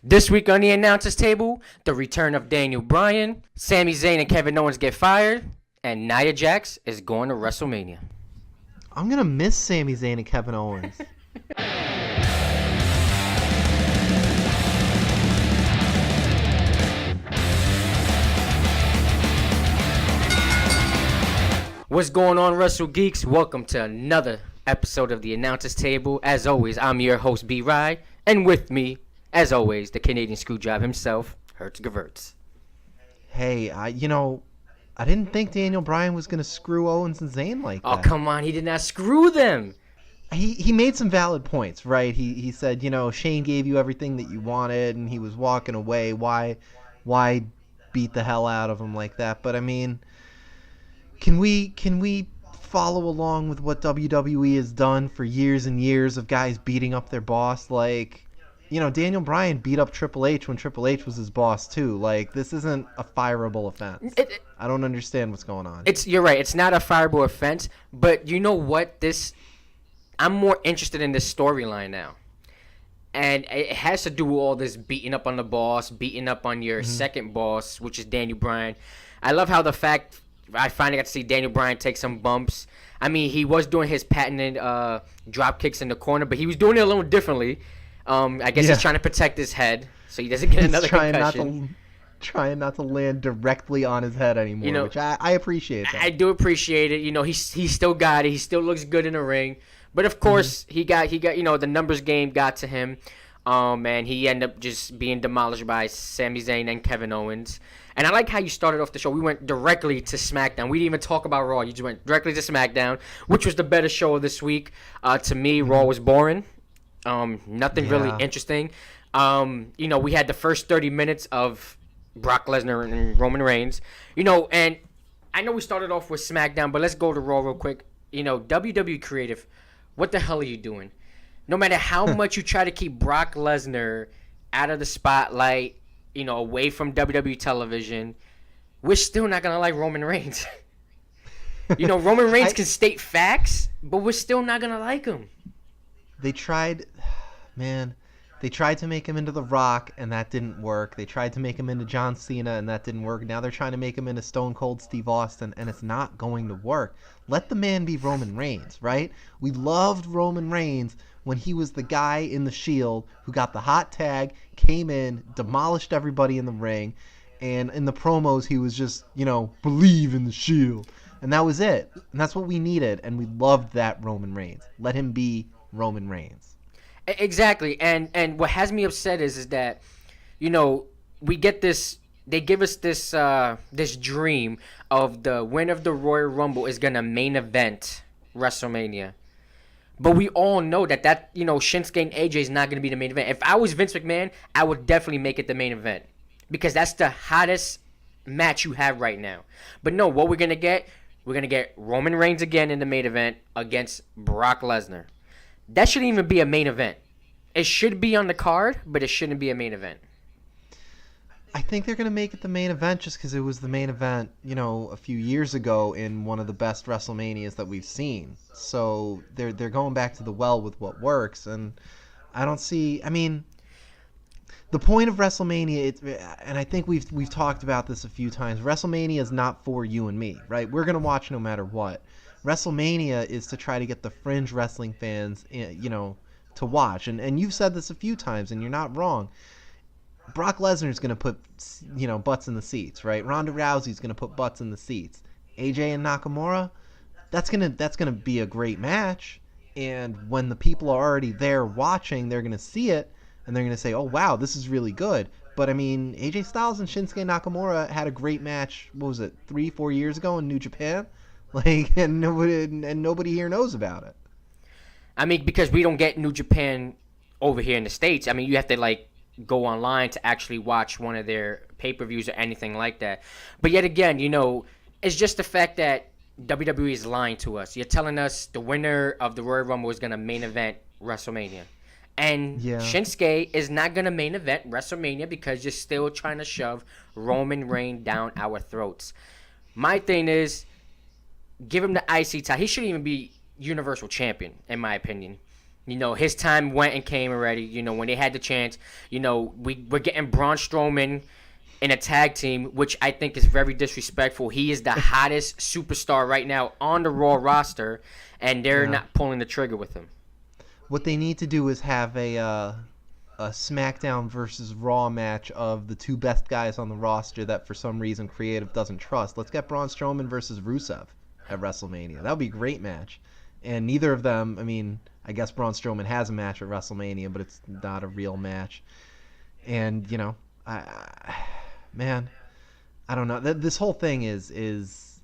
This week on the announcers table, the return of Daniel Bryan, Sami Zayn and Kevin Owens get fired, and Nia Jax is going to WrestleMania. I'm gonna miss Sami Zayn and Kevin Owens. What's going on, Wrestle Geeks? Welcome to another episode of the announcers table. As always, I'm your host, B. Rye, and with me, as always, the Canadian Screwjob himself, Hertz Gewurz. Hey, I didn't think Daniel Bryan was gonna screw Owens and Zayn like that. Oh, come on, he did not screw them. He made some valid points, right? He said, Shane gave you everything that you wanted, and he was walking away. Why beat the hell out of him like that? But I mean, can we follow along with what WWE has done for years and years of guys beating up their boss? Like, Daniel Bryan beat up Triple H when Triple H was his boss too. Like, this isn't a fireable offense. I don't understand what's going on. You're right. It's not a fireable offense, but you know what? I'm more interested in this storyline now. And it has to do with all this beating up on the boss, beating up on your second boss, which is Daniel Bryan. I love how the fact I finally got to see Daniel Bryan take some bumps. I mean, he was doing his patented drop kicks in the corner, but he was doing it a little differently. I guess he's trying to protect his head so he doesn't get another concussion. Trying not to land directly on his head anymore, which I appreciate that. I do appreciate it. He still got it. He still looks good in the ring. But of course, he got the numbers game got to him. And he ended up just being demolished by Sami Zayn and Kevin Owens. And I like how you started off the show. We went directly to SmackDown. We didn't even talk about Raw. You just went directly to SmackDown, which was the better show of this week. To me, Raw was boring. Nothing really interesting. We had the first 30 minutes of Brock Lesnar and Roman Reigns. And I know we started off with SmackDown, but let's go to Raw real quick. WWE Creative, what the hell are you doing? No matter how much you try to keep Brock Lesnar out of the spotlight, away from WWE television, we're still not going to like Roman Reigns. Roman Reigns can state facts, but we're still not going to like him. They tried to make him into The Rock, and that didn't work. They tried to make him into John Cena, and that didn't work. Now they're trying to make him into Stone Cold Steve Austin, and it's not going to work. Let the man be Roman Reigns, right? We loved Roman Reigns when he was the guy in the Shield who got the hot tag, came in, demolished everybody in the ring, and in the promos he was just, believe in the Shield. And that was it. And that's what we needed, and we loved that Roman Reigns. Let him be Roman Reigns. Exactly. And what has me upset is that, we get this, they give us this this dream of the winner of the Royal Rumble is going to main event WrestleMania. But we all know that Shinsuke and AJ is not going to be the main event. If I was Vince McMahon, I would definitely make it the main event. Because that's the hottest match you have right now. But no, what we're going to get Roman Reigns again in the main event against Brock Lesnar. That shouldn't even be a main event. It should be on the card, but it shouldn't be a main event. I think they're going to make it the main event just because it was the main event, a few years ago in one of the best WrestleManias that we've seen. So they're going back to the well with what works, and I don't see. I mean, the point of WrestleMania, and I think we've talked about this a few times. WrestleMania is not for you and me, right? We're going to watch no matter what. WrestleMania is to try to get the fringe wrestling fans, to watch. And you've said this a few times, and you're not wrong. Brock Lesnar is going to put, butts in the seats, right? Ronda Rousey's going to put butts in the seats. AJ and Nakamura, that's gonna be a great match. And when the people are already there watching, they're going to see it, and they're going to say, oh, wow, this is really good. But, I mean, AJ Styles and Shinsuke Nakamura had a great match, what was it, 3-4 years ago in New Japan? And nobody here knows about it. I mean, because we don't get New Japan over here in the States. I mean, you have to, go online to actually watch one of their pay-per-views or anything like that. But yet again, it's just the fact that WWE is lying to us. You're telling us the winner of the Royal Rumble is going to main event WrestleMania. And Shinsuke is not going to main event WrestleMania because you're still trying to shove Roman Reigns down our throats. My thing is, give him the IC title. He shouldn't even be Universal Champion, in my opinion. His time went and came already. When they had the chance, we're getting Braun Strowman in a tag team, which I think is very disrespectful. He is the hottest superstar right now on the Raw roster, and they're not pulling the trigger with him. What they need to do is have a SmackDown versus Raw match of the two best guys on the roster that for some reason creative doesn't trust. Let's get Braun Strowman versus Rusev at WrestleMania. That would be a great match. And neither of them, I mean, I guess Braun Strowman has a match at WrestleMania, but it's not a real match. And, man, I don't know. This whole thing is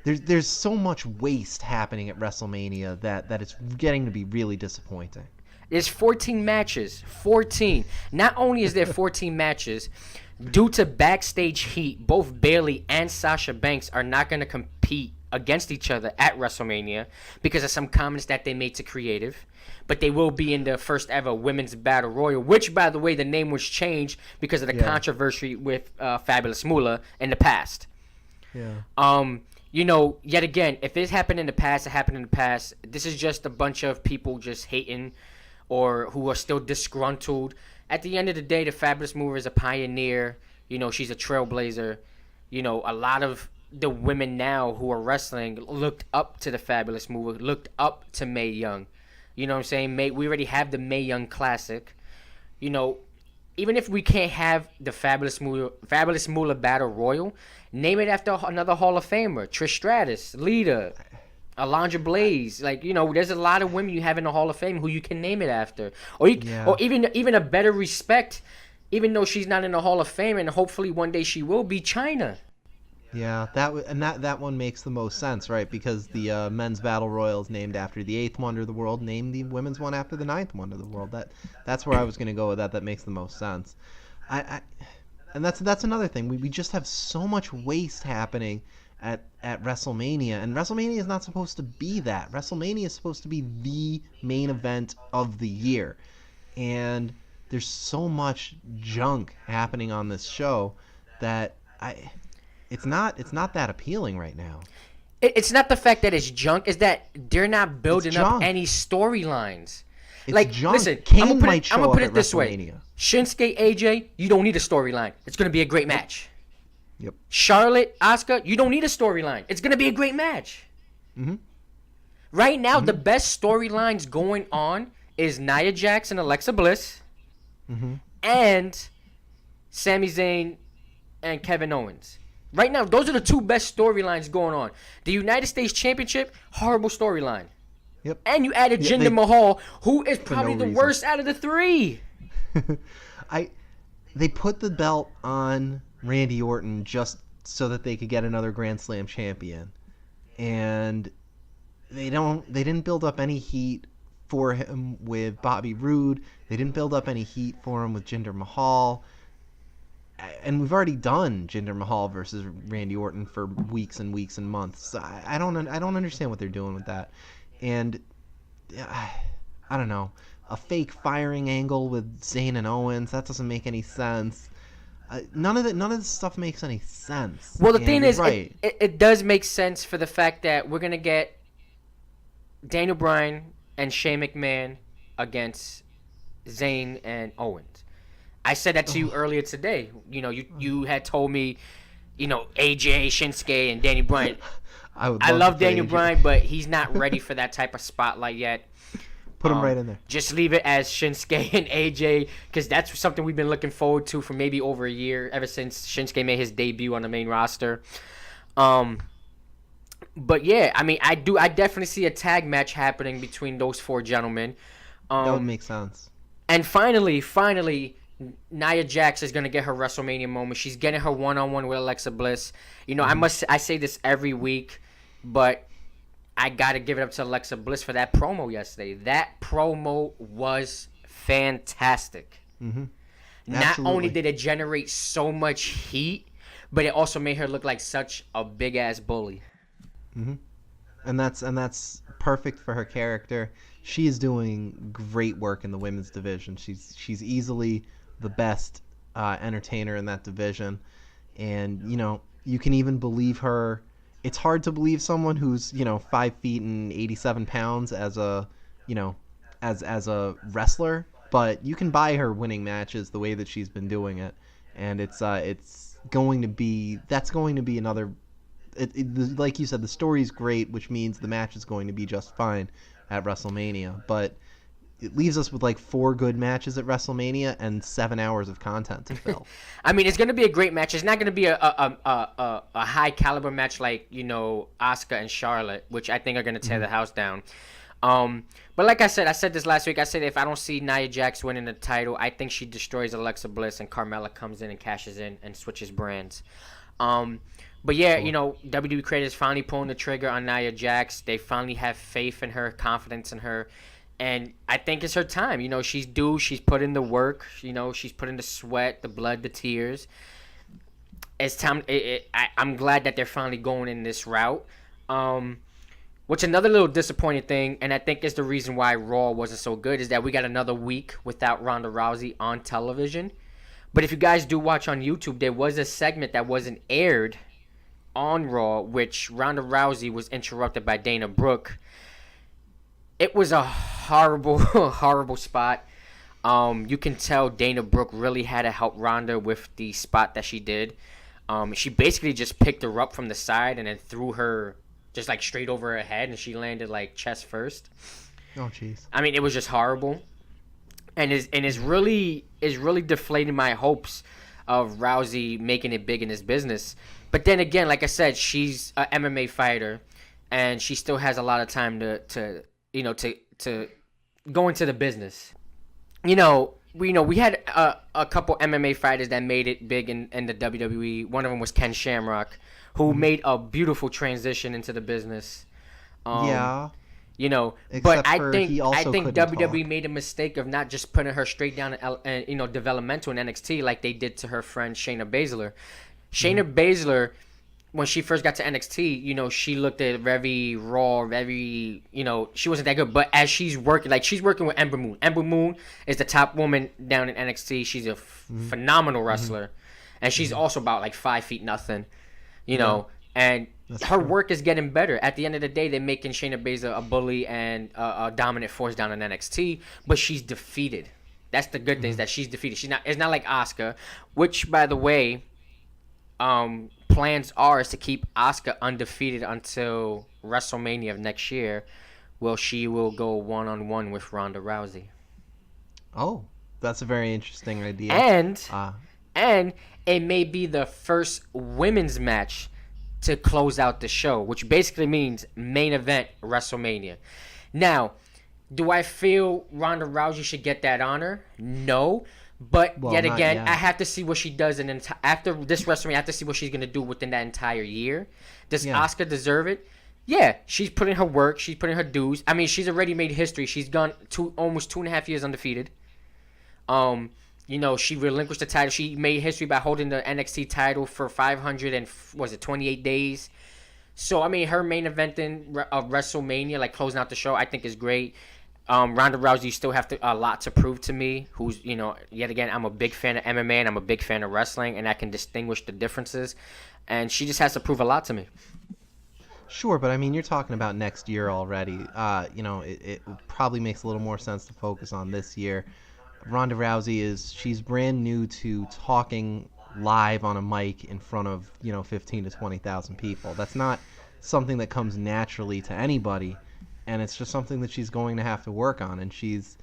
there's so much waste happening at WrestleMania that it's getting to be really disappointing. There's 14 matches. 14. Not only is there 14 matches, due to backstage heat, both Bayley and Sasha Banks are not going to compete against each other at WrestleMania because of some comments that they made to creative. But they will be in the first ever Women's Battle Royal, which, by the way, the name was changed because of the controversy with Fabulous Moolah in the past. Yeah. Yet again, if it happened in the past, it happened in the past. This is just a bunch of people just hating or who are still disgruntled. At the end of the day, the Fabulous Moolah is a pioneer. She's a trailblazer. A lot of the women now who are wrestling looked up to the Fabulous Moolah, looked up to Mae Young. You know what I'm saying? We already have the Mae Young Classic. Even if we can't have the Fabulous Moolah Battle Royal, name it after another Hall of Famer. Trish Stratus, Lita, Alundra Blaze. There's a lot of women you have in the Hall of Fame who you can name it after. Or even a better respect, even though she's not in the Hall of Fame, and hopefully one day she will be, Chyna. Yeah, that one makes the most sense, right? Because the men's battle royal is named after the 8th wonder of the world. Name the women's one after the 9th wonder of the world. That's where I was going to go with that. That makes the most sense. And that's another thing. We just have so much waste happening at WrestleMania, and WrestleMania is not supposed to be that. WrestleMania is supposed to be the main event of the year, and there's so much junk happening on this show that it's not that appealing right now. It's not the fact that it's junk; it's that they're not building up any storylines. It's junk. Listen, I'm gonna put it this way: Shinsuke AJ, you don't need a storyline. It's gonna be a great match. Yep. Charlotte, Asuka, you don't need a storyline. It's gonna be a great match. Mm-hmm. Right now, the best storylines going on is Nia Jax and Alexa Bliss, and Sami Zayn and Kevin Owens. Right now, those are the two best storylines going on. The United States Championship, horrible storyline. Yep. And you added Jinder Mahal, who is probably the worst out of the three. They put the belt on Randy Orton just so that they could get another Grand Slam champion, and they didn't build up any heat for him with Bobby Roode. They didn't build up any heat for him with Jinder Mahal. And we've already done Jinder Mahal versus Randy Orton for weeks and weeks and months. So I don't understand what they're doing with that. And I don't know, a fake firing angle with Zayn and Owens, that doesn't make any sense. None of this stuff makes any sense. Well, the thing is, right. it does make sense for the fact that we're gonna get Daniel Bryan and Shane McMahon against Zayn and Owens. I said that to you earlier today. You had told me, AJ, Shinsuke, and Daniel Bryan. I love Daniel Bryan, but he's not ready for that type of spotlight yet. Put him right in there. Just leave it as Shinsuke and AJ, because that's something we've been looking forward to for maybe over a year, ever since Shinsuke made his debut on the main roster. But yeah, I mean, I definitely see a tag match happening between those four gentlemen. That would make sense. And finally, Nia Jax is gonna get her WrestleMania moment. She's getting her one-on-one with Alexa Bliss. I say this every week, but I gotta give it up to Alexa Bliss for that promo yesterday. That promo was fantastic. Mm-hmm. Not only did it generate so much heat, but it also made her look like such a big ass bully. Mm-hmm. And that's perfect for her character. She is doing great work in the women's division. She's easily the best entertainer in that division, and you can even believe her. It's hard to believe someone who's 5 feet and 87 pounds as a as a wrestler, but you can buy her winning matches the way that she's been doing it, and it's going to be that's going to be another. Like you said, the story's great, which means the match is going to be just fine at WrestleMania, but it leaves us with like 4 good matches at WrestleMania and 7 hours of content to fill. I mean, it's going to be a great match. It's not going to be a high caliber match like, Asuka and Charlotte, which I think are going to tear the house down. But like I said this last week. I said if I don't see Nia Jax winning the title, I think she destroys Alexa Bliss and Carmella comes in and cashes in and switches brands. But yeah, WWE creators finally pulling the trigger on Nia Jax. They finally have faith in her, confidence in her. And I think it's her time. She's due. She's put in the work. She's put in the sweat, the blood, the tears. It's time. I'm glad that they're finally going in this route. What's another little disappointing thing, and I think is the reason why Raw wasn't so good, is that we got another week without Ronda Rousey on television. But if you guys do watch on YouTube, there was a segment that wasn't aired on Raw, which Ronda Rousey was interrupted by Dana Brooke. It was a horrible, horrible spot. You can tell Dana Brooke really had to help Ronda with the spot that she did. She basically just picked her up from the side and then threw her just like straight over her head, and she landed like chest first. Oh, jeez. I mean, it was just horrible, and it's really deflating my hopes of Rousey making it big in this business. But then again, like I said, she's an MMA fighter, and she still has a lot of time to go into the business. We had a couple MMA fighters that made it big in the WWE. One of them was Ken Shamrock, who made a beautiful transition into the business. Yeah. But I for think he also couldn't WWE talk. made a mistake of not just putting her straight down and developmental in NXT like they did to her friend Shayna Baszler. Shayna Baszler, when she first got to NXT, she looked at very raw, very, she wasn't that good. But as she's working with Ember Moon. Ember Moon is the top woman down in NXT. She's a phenomenal wrestler. And she's also about like 5 feet nothing, and her work is getting better. At the end of the day, they're making Shayna Baszler a bully and a dominant force down in NXT, but she's defeated. That's the good thing, is that she's defeated. It's not like Asuka, which, by the way, plans are is to keep Asuka undefeated until WrestleMania of next year, where she will go one-on-one with Ronda Rousey. Oh, that's a very interesting idea. And it may be the first women's match to close out the show, which basically means main event WrestleMania. Now, do I feel Ronda Rousey should get that honor? No. But yet again, I have to see what she does after this WrestleMania. I have to see what she's going to do within that entire year. Does Asuka deserve it? Yeah, she's putting her work. She's putting her dues. I mean, she's already made history. She's gone almost 2.5 years undefeated. She relinquished the title. She made history by holding the NXT title for 28 days. So, I mean, her main eventing of WrestleMania, like closing out the show, I think is great. Ronda Rousey, you still have a lot to prove to me. Who's, yet again, I'm a big fan of MMA and I'm a big fan of wrestling, and I can distinguish the differences. And she just has to prove a lot to me. Sure, but I mean, you're talking about next year already. It probably makes a little more sense to focus on this year. Ronda Rousey she's brand new to talking live on a mic in front of 15 to 20,000 people. That's not something that comes naturally to anybody, and it's just something that she's going to have to work on. And she's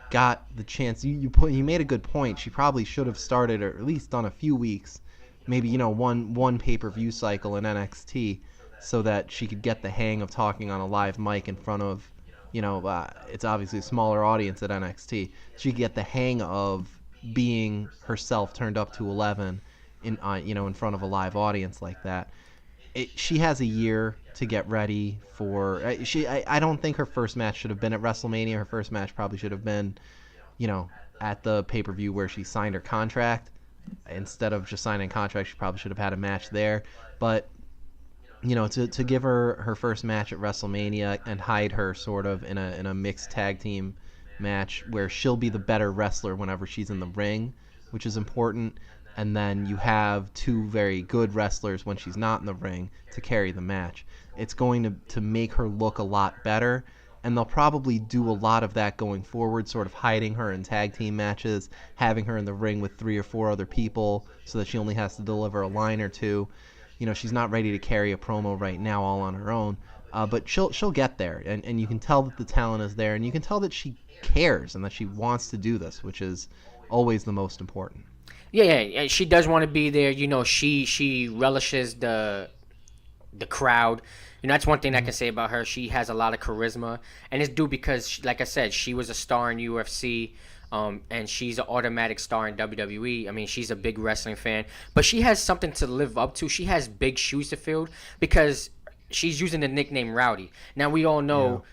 got the chance. You made a good point. She probably should have started, or at least done a few weeks, maybe one pay-per-view cycle in NXT, so that she could get the hang of talking on a live mic in front of. It's obviously a smaller audience at NXT. She could get the hang of being herself turned up to 11 in front of a live audience like that. She has a year to get ready for. I don't think her first match should have been at WrestleMania. Her first match probably should have been, at the pay-per-view where she signed her contract. Instead of just signing a contract, she probably should have had a match there. But to give her first match at WrestleMania and hide her sort of in a mixed tag team match where she'll be the better wrestler whenever she's in the ring, which is important. And then you have 2 very good wrestlers when she's not in the ring to carry the match. It's going to make her look a lot better. and they'll probably do a lot of that going forward, sort of hiding her in tag team matches, having her in the ring with 3 or 4 other people so that she only has to deliver a line or two. She's not ready to carry a promo right now all on her own, but she'll get there, and you can tell that the talent is there, and you can tell that she cares and that she wants to do this, which is always the most important. Yeah, she does want to be there. She relishes the crowd. That's one thing I can say about her. She has a lot of charisma, and it's due because, like I said, she was a star in UFC, and she's an automatic star in WWE. I mean, she's a big wrestling fan, but she has something to live up to. She has big shoes to fill because she's using the nickname Rowdy. Now, we all know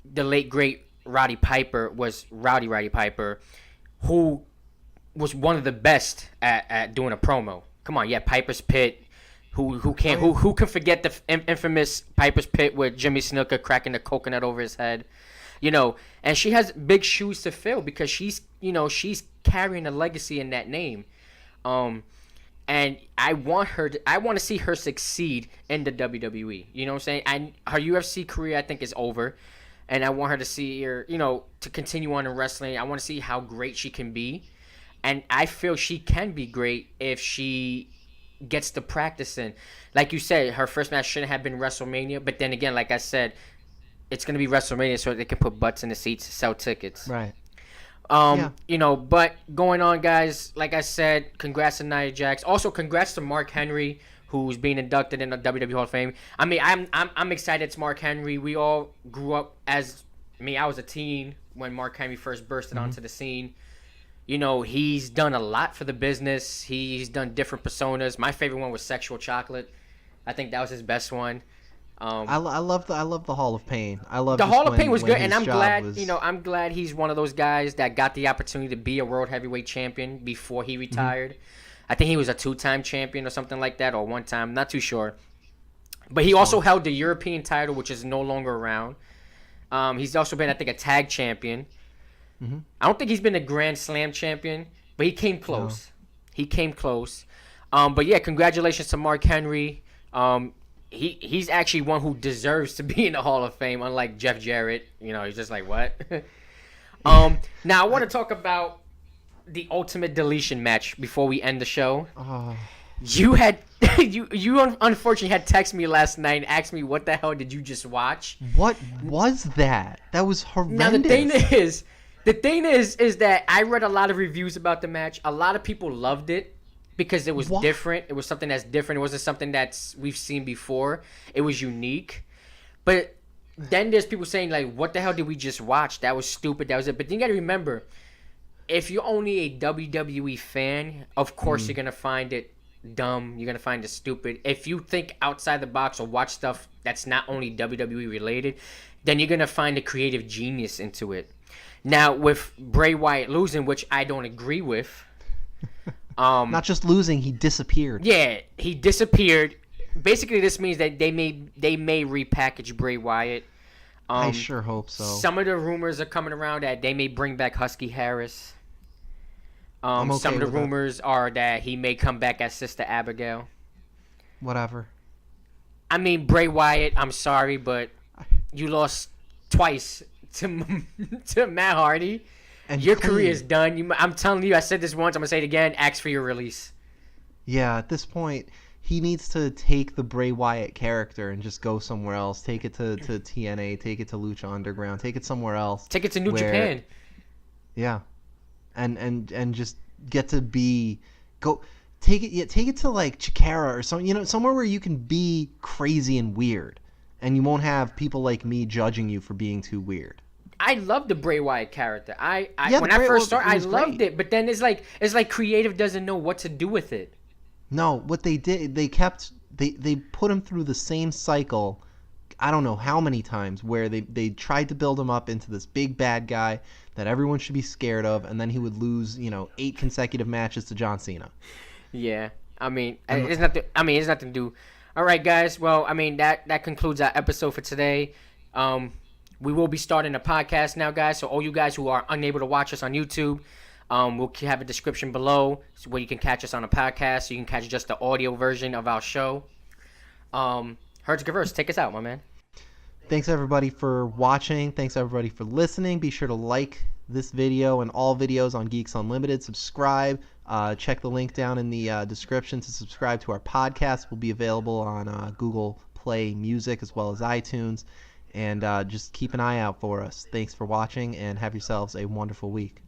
the late, great Roddy Piper was Rowdy Piper, who was one of the best at doing a promo. Come on, Piper's Pit. Who can forget the infamous Piper's Pit with Jimmy Snuka cracking the coconut over his head, and she has big shoes to fill because she's carrying a legacy in that name, and I want to see her succeed in the WWE. You know what I'm saying? Her UFC career I think is over, and I want her to see her to continue on in wrestling. I want to see how great she can be, and I feel she can be great if she gets to practice in. Like you said, her first match shouldn't have been WrestleMania, but then again, like I said, it's going to be WrestleMania so they can put butts in the seats, sell tickets. Right. But going on, guys, like I said, congrats to Nia Jax. Also, congrats to Mark Henry, who's being inducted in the WWE Hall of Fame. I mean, I'm excited it's Mark Henry. We all grew up I was a teen when Mark Henry first bursted onto the scene. He's done a lot for the business. He's done different personas. My favorite one was Sexual Chocolate. I think that was his best one. I love the Hall of Pain. I love the Hall of Pain was good, and I'm glad. Was... I'm glad he's one of those guys that got the opportunity to be a world heavyweight champion before he retired. I think he was a 2-time champion or something like that, or 1 time. Not too sure. But he also held the European title, which is no longer around. He's also been, I think, a tag champion. I don't think he's been a Grand Slam champion, but he came close. No. He came close. But yeah, congratulations to Mark Henry. He's actually one who deserves to be in the Hall of Fame, unlike Jeff Jarrett. He's just like, what? Now I want to talk about the Ultimate Deletion match before we end the show. You unfortunately had texted me last night and asked me what the hell did you just watch? What was that? That was horrendous. Now the thing is that I read a lot of reviews about the match. A lot of people loved it because it was different. It was something that's different. It wasn't something that's we've seen before. It was unique. But then there's people saying like, what the hell did we just watch? That was stupid. That was it. But you got to remember, if you're only a WWE fan, of course you're going to find it dumb. You're going to find it stupid. If you think outside the box or watch stuff that's not only WWE related, then you're going to find a creative genius into it. Now, with Bray Wyatt losing, which I don't agree with. Not just losing, he disappeared. Yeah, he disappeared. Basically, this means that they may repackage Bray Wyatt. I sure hope so. Some of the rumors are coming around that they may bring back Husky Harris. I'm okay some of the with that. rumors are that he may come back as Sister Abigail. Whatever. I mean, Bray Wyatt, I'm sorry, but you lost twice to Matt Hardy. And your career is done. I'm telling you, I said this once, I'm going to say it again, ask for your release. Yeah, at this point, he needs to take the Bray Wyatt character and just go somewhere else. Take it to TNA, take it to Lucha Underground, take it somewhere else. Take it to New Japan. Yeah. And just get to take it to like Chikara or something, somewhere where you can be crazy and weird. And you won't have people like me judging you for being too weird. I love the Bray Wyatt character. When I first started, I loved it. But then it's like creative doesn't know what to do with it. No, what they did, they put him through the same cycle. I don't know how many times where they tried to build him up into this big bad guy that everyone should be scared of, and then he would lose 8 consecutive matches to John Cena. Yeah, it's nothing. It's nothing to do. All right, guys. Well, that concludes our episode for today. We will be starting a podcast now, guys. So all you guys who are unable to watch us on YouTube, we'll have a description below where you can catch us on a podcast. So you can catch just the audio version of our show. Hertz Converse, take us out, my man. Thanks everybody for watching. Thanks everybody for listening. Be sure to like this video and all videos on Geeks Unlimited. Subscribe. Check the link down in the description to subscribe to our podcast. Will be available on Google Play Music as well as iTunes. And just keep an eye out for us. Thanks for watching and have yourselves a wonderful week.